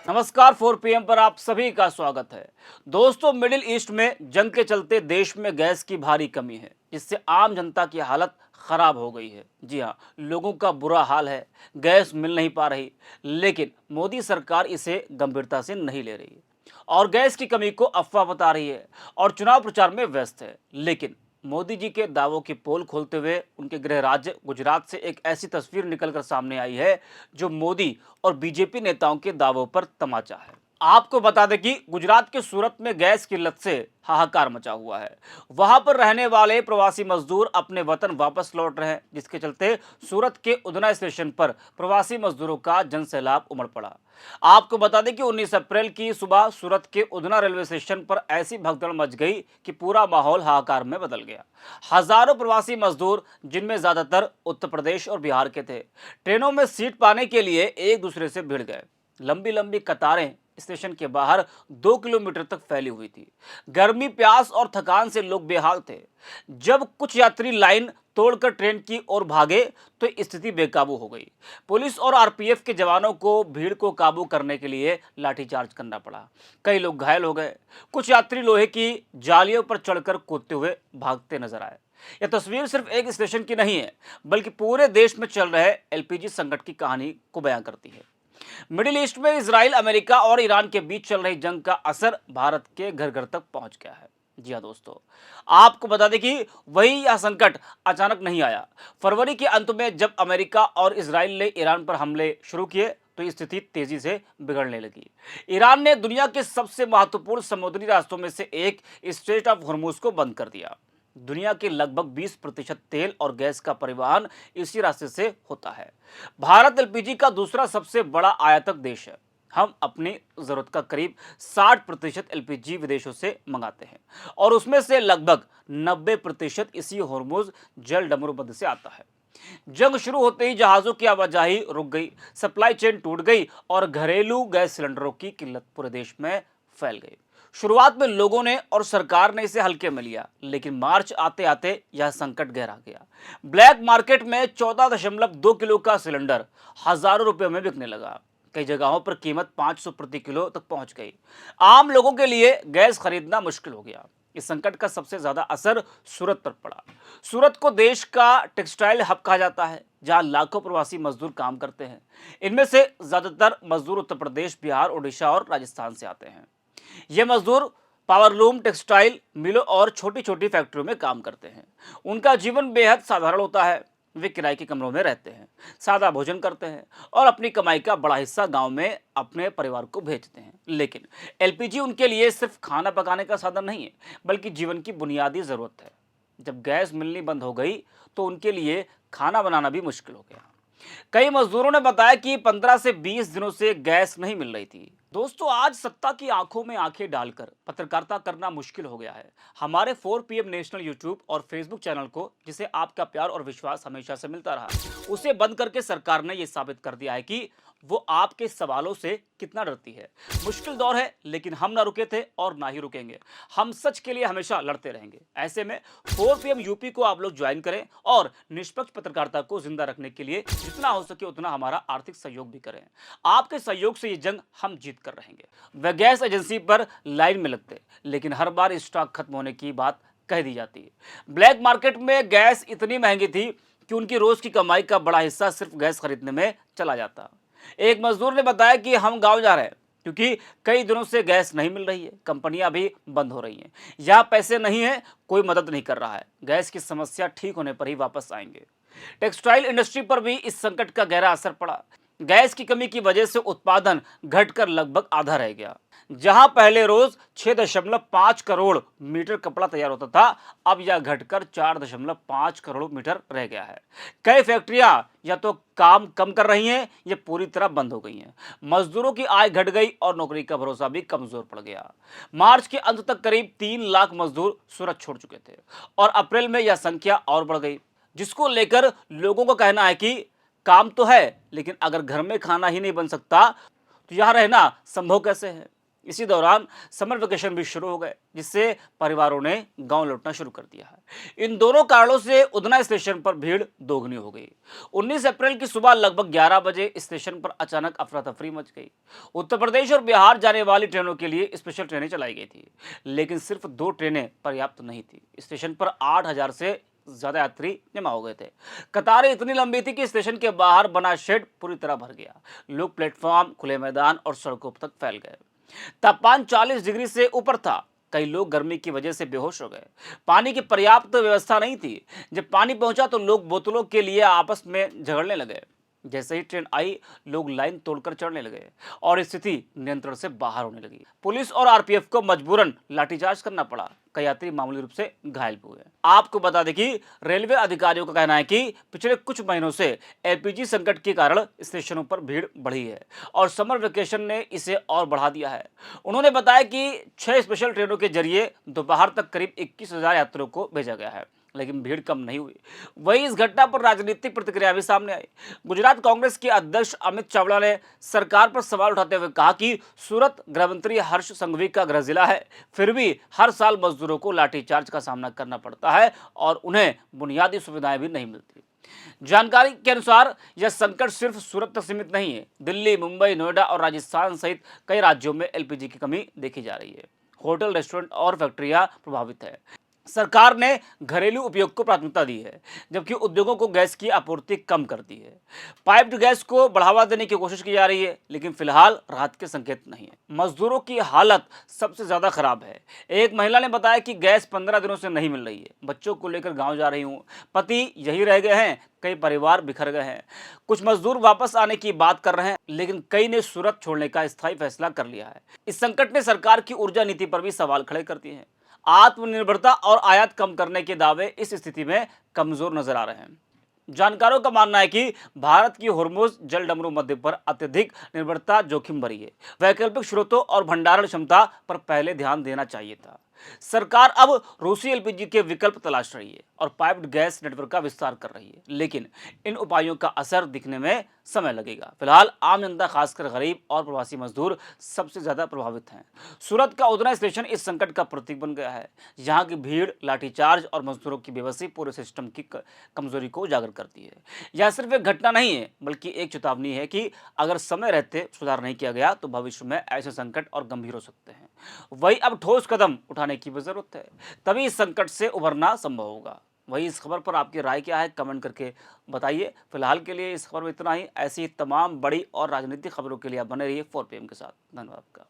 नमस्कार 4 PM पर आप सभी का स्वागत है। दोस्तों, मिडिल ईस्ट में जंग के चलते देश में गैस की भारी कमी है, जिससे आम जनता की हालत खराब हो गई है। जी हाँ, लोगों का बुरा हाल है। गैस मिल नहीं पा रही, लेकिन मोदी सरकार इसे गंभीरता से नहीं ले रही और गैस की कमी को अफवाह बता रही है और चुनाव प्रचार में व्यस्त है। लेकिन मोदी जी के दावों की पोल खोलते हुए उनके गृह राज्य गुजरात से एक ऐसी तस्वीर निकलकर सामने आई है जो मोदी और बीजेपी नेताओं के दावों पर तमाचा है। आपको बता दें कि गुजरात के सूरत में गैस किल्लत से हाहाकार मचा हुआ है। वहां पर रहने वाले प्रवासी मजदूर अपने वतन वापस लौट रहे हैं, जिसके चलते सूरत के उधना स्टेशन पर प्रवासी मजदूरों का जनसैलाब उमड़ पड़ा। आपको बता दें कि 19 अप्रैल की सुबह सूरत के उधना रेलवे स्टेशन पर ऐसी भगदड़ मच गई कि पूरा माहौल हाहाकार में बदल गया। हजारों प्रवासी मजदूर, जिनमें ज्यादातर उत्तर प्रदेश और बिहार के थे, ट्रेनों में सीट पाने के लिए एक दूसरे से भिड़ गए। लंबी लंबी कतारें स्टेशन के बाहर 2 किलोमीटर तक फैली हुई थी। गर्मी, प्यास और थकान से लोग बेहाल थे। जब कुछ यात्री लाइन तोड़कर ट्रेन की ओर भागे तो स्थिति बेकाबू हो गई। पुलिस और आरपीएफ के जवानों को भीड़ को काबू करने के लिए लाठीचार्ज करना पड़ा। कई लोग घायल हो गए। कुछ यात्री लोहे की जालियों पर चढ़कर कूदते हुए भागते नजर आए। यह तस्वीर सिर्फ एक स्टेशन की नहीं है, बल्कि पूरे देश में चल रहे एलपीजी संकट की कहानी को बयां करती है। मिडिल ईस्ट में इजराइल, अमेरिका और ईरान के बीच चल रही जंग का असर भारत के घर घर तक पहुंच गया है। जी हाँ दोस्तों, आपको बता दें कि वही यह संकट अचानक नहीं आया। फरवरी के अंत में जब अमेरिका और इजराइल ने ईरान पर हमले शुरू किए तो स्थिति तेजी से बिगड़ने लगी। ईरान ने दुनिया के सबसे महत्वपूर्ण समुद्री रास्तों में से एक स्ट्रेट ऑफ हॉर्मुज को बंद कर दिया। दुनिया के लगभग 20% तेल और गैस का परिवहन इसी रास्ते से होता है। भारत एलपीजी का दूसरा सबसे बड़ा आयातक देश है। हम अपनी जरूरत का करीब 60% एलपीजी विदेशों से मंगाते हैं और उसमें से लगभग 90% इसी हॉर्मुज जल डमरूबंद से आता है। जंग शुरू होते ही जहाजों की आवाजाही रुक गई, सप्लाई चेन टूट गई और घरेलू गैस सिलेंडरों की किल्लत पूरे देश में फैल गई। शुरुआत में लोगों ने और सरकार ने इसे हल्के में लिया, लेकिन मार्च आते आते यह संकट गहरा गया। ब्लैक मार्केट में 14.2 किलो का सिलेंडर हजारों रुपयों में बिकने लगा। कई जगहों पर कीमत 500 प्रति किलो तक पहुंच गई। आम लोगों के लिए गैस खरीदना मुश्किल हो गया। इस संकट का सबसे ज्यादा असर सूरत पर पड़ा। सूरत को देश का टेक्सटाइल हब कहा जाता है, जहां लाखों प्रवासी मजदूर काम करते हैं। इनमें से ज्यादातर मजदूर उत्तर प्रदेश, बिहार, ओडिशा और राजस्थान से आते हैं। ये मजदूर पावरलूम, टेक्सटाइल मिलों और छोटी छोटी फैक्ट्रियों में काम करते हैं। उनका जीवन बेहद साधारण होता है। वे किराए के कमरों में रहते हैं, सादा भोजन करते हैं और अपनी कमाई का बड़ा हिस्सा गांव में अपने परिवार को भेजते हैं। लेकिन एलपीजी उनके लिए सिर्फ खाना पकाने का साधन नहीं है, बल्कि जीवन की बुनियादी जरूरत है। जब गैस मिलनी बंद हो गई तो उनके लिए खाना बनाना भी मुश्किल हो गया। कई मजदूरों ने बताया कि 15 से 20 दिनों से गैस नहीं मिल रही थी। दोस्तों, आज सत्ता की आंखों में आंखें डालकर पत्रकारिता करना मुश्किल हो गया है। हमारे 4 PM नेशनल यूट्यूब और फेसबुक चैनल को, जिसे आपका प्यार और विश्वास हमेशा से मिलता रहा, उसे बंद करके सरकार ने यह साबित कर दिया है कि वो आपके सवालों से कितना डरती है। मुश्किल दौर है, लेकिन हम ना रुके थे और ना ही रुकेंगे। हम सच के लिए हमेशा लड़ते रहेंगे। ऐसे में 4 PM यूपी को आप लोग ज्वाइन करें और निष्पक्ष पत्रकारिता को जिंदा रखने के लिए जितना हो सके उतना हमारा आर्थिक सहयोग भी करें। आपके सहयोग से ये जंग हम जीत कर रहेंगे। वे गैस एजेंसी पर लाइन में लगते, लेकिन हर बार स्टॉक खत्म होने की बात कह दी जाती है। ब्लैक मार्केट में गैस इतनी महंगी थी कि उनकी रोज की कमाई का बड़ा हिस्सा सिर्फ गैस खरीदने में चला जाता। एक मजदूर ने बताया कि हम गांव जा रहे हैं क्योंकि कई दिनों से गैस नहीं मिल रही है, कंपनियां भी बंद हो रही हैं। यहाँ पैसे नहीं है, कोई मदद नहीं कर रहा है। गैस की समस्या ठीक होने पर ही वापस आएंगे। टेक्सटाइल इंडस्ट्री पर भी इस संकट का गहरा असर पड़ा। गैस की कमी की वजह से उत्पादन घटकर लगभग आधा रह गया। जहां पहले रोज 6.5 करोड़ मीटर कपड़ा तैयार होता था, अब यह घटकर 4.5 करोड़ मीटर रह गया है। कई फैक्ट्रियां या तो काम कम कर रही हैं या पूरी तरह बंद हो गई हैं। मजदूरों की आय घट गई और नौकरी का भरोसा भी कमजोर पड़ गया। मार्च के अंत तक करीब 3 लाख मजदूर सूरत छोड़ चुके थे और अप्रैल में यह संख्या और बढ़ गई, जिसको लेकर लोगों का कहना है कि काम तो है, लेकिन अगर घर में खाना ही नहीं बन सकता तो यहां रहना संभव कैसे है। इसी दौरान समर वेकेशन भी शुरू हो गए, जिससे परिवारों ने गांव लौटना शुरू कर दिया है। इन दोनों कारणों से उधना स्टेशन पर भीड़ दोगुनी हो गई। 19 अप्रैल की सुबह लगभग 11 बजे स्टेशन पर अचानक अफरा तफरी मच गई। उत्तर प्रदेश और बिहार जाने वाली ट्रेनों के लिए स्पेशल ट्रेनें चलाई गई थी, लेकिन सिर्फ 2 ट्रेनें पर्याप्त नहीं थी। स्टेशन पर 8,000 से ज्यादा यात्री जमा हो गए थे। कतारें इतनी लंबी थी कि स्टेशन के बाहर बना शेड पूरी तरह भर गया। लोग प्लेटफॉर्म, खुले मैदान और सड़कों तक फैल गए। तापमान 40 डिग्री से ऊपर था। कई लोग गर्मी की वजह से बेहोश हो गए। पानी की पर्याप्त व्यवस्था नहीं थी। जब पानी पहुंचा तो लोग बोतलों के लिए आपस में झगड़ने लगे। जैसे ही ट्रेन आई, लोग लाइन तोड़कर चढ़ने लगे और स्थिति नियंत्रण से बाहर होने लगी। पुलिस और आरपीएफ को मजबूरन लाठीचार्ज करना पड़ा। कई यात्री मामूली रूप से घायल भी हुए। आपको बता दें कि रेलवे अधिकारियों का कहना है कि पिछले कुछ महीनों से एलपीजी संकट के कारण स्टेशनों पर भीड़ बढ़ी है और समर वेकेशन ने इसे और बढ़ा दिया है। उन्होंने बताया कि 6 स्पेशल ट्रेनों के जरिए दोपहर तक करीब 21,000 यात्रियों को भेजा गया है, लेकिन भीड़ कम नहीं हुई। वहीं इस घटना पर राजनीतिक प्रतिक्रिया भी सामने आई। गुजरात कांग्रेस के अध्यक्ष अमित चावड़ा ने सरकार पर सवाल उठाते हुए कहा कि सूरत गृह मंत्री हर्ष संघवी का गृह जिला है, फिर भी हर साल मजदूरों को लाठीचार्ज का सामना करना पड़ता है और उन्हें बुनियादी सुविधाएं भी नहीं मिलती। जानकारी के अनुसार यह संकट सिर्फ सूरत तक सीमित नहीं है। दिल्ली, मुंबई, नोएडा और राजस्थान सहित कई राज्यों में एलपीजी की कमी देखी जा रही है। होटल, रेस्टोरेंट और फैक्ट्रियां प्रभावित है। सरकार ने घरेलू उपयोग को प्राथमिकता दी है, जबकि उद्योगों को गैस की आपूर्ति कम कर दी है। पाइप्ड गैस को बढ़ावा देने की कोशिश की जा रही है, लेकिन फिलहाल राहत के संकेत नहीं है। मजदूरों की हालत सबसे ज्यादा खराब है। एक महिला ने बताया कि गैस 15 दिनों से नहीं मिल रही है। बच्चों को लेकर गांव जा रही हूँ, पति यही रह गए हैं, कई परिवार बिखर गए हैं। कुछ मजदूर वापस आने की बात कर रहे हैं, लेकिन कई ने सूरत छोड़ने का स्थायी फैसला कर लिया है। इस संकट ने सरकार की ऊर्जा नीति पर भी सवाल खड़े कर दिए हैं। आत्मनिर्भरता और आयात कम करने के दावे इस स्थिति में कमजोर नजर आ रहे हैं। जानकारों का मानना है कि भारत की होर्मुज जल डमरू मध्य पर अत्यधिक निर्भरता जोखिम भरी है। वैकल्पिक स्रोतों और भंडारण क्षमता पर पहले ध्यान देना चाहिए था। सरकार अब रूसी एलपीजी के विकल्प तलाश रही है और पाइप्ड गैस नेटवर्क का विस्तार कर रही है, लेकिन इन उपायों का असर दिखने में समय लगेगा। फिलहाल आम जनता, खासकर गरीब और प्रवासी मजदूर सबसे ज्यादा प्रभावित हैं। सूरत का उधना स्टेशन इस संकट का प्रतीक बन गया है। यहाँ की भीड़, लाठीचार्ज और मजदूरों की बेबसी पूरे सिस्टम की कमजोरी को उजागर करती है। यह सिर्फ एक घटना नहीं है, बल्कि एक चेतावनी है कि अगर समय रहते सुधार नहीं किया गया तो भविष्य में ऐसे संकट और गंभीर हो सकते हैं। वही अब ठोस कदम उठाने की भी जरूरत है, तभी इस संकट से उभरना संभव होगा। वही इस खबर पर आपकी राय क्या है, कमेंट करके बताइए। फिलहाल के लिए इस खबर में इतना ही। ऐसी तमाम बड़ी और राजनीतिक खबरों के लिए आप बने रहिए 4PM के साथ। धन्यवाद आपका।